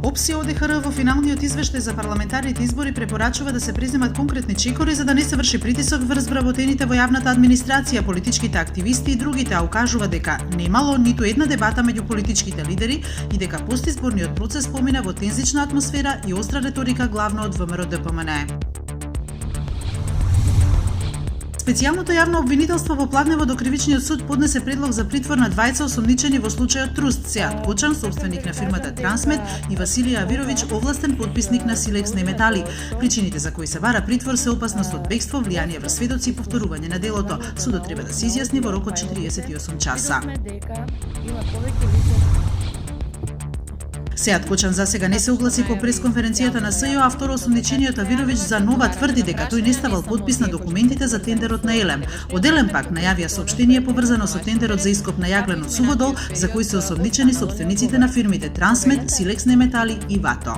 ОПСИ ОДХР во финалниот извештај за парламентарните избори препорачува да се преземат конкретни чекори за да не се врши притисок врз вработените во јавната администрација, политичките активисти и другите, а укажува дека немало ниту една дебата меѓу политичките лидери и дека постизборниот процес помина во тензична атмосфера и остра реторика главно од ВМРО ДПМН. Специјалното јавно обвинителство во Плавнево до Кривичниот суд поднесе предлог за притвор на двајца осомничени во случајот Труст, Сеат Кочан, собственик на фирмата Трансмет, и Василија Авировиќ, овластен подписник на Силекс Неметали. Причините за кои се бара притвор се опасност од бегство, влијание врз сведоци и повторување на делото. Судот треба да се изјасни во рок од 48 часа. Сеат Кочан засега не се огласи по пресконференцијата на СЈО, а второосомничениот Авировиќ за нова тврди дека тој не ставал подпис на документите за тендерот на Елем. Од Елем пак најавија соопштение поврзано со тендерот за ископ на јаглен од Суходол, за кој се осомничени собствениците на фирмите Трансмет, Силекс Неметали и Вато.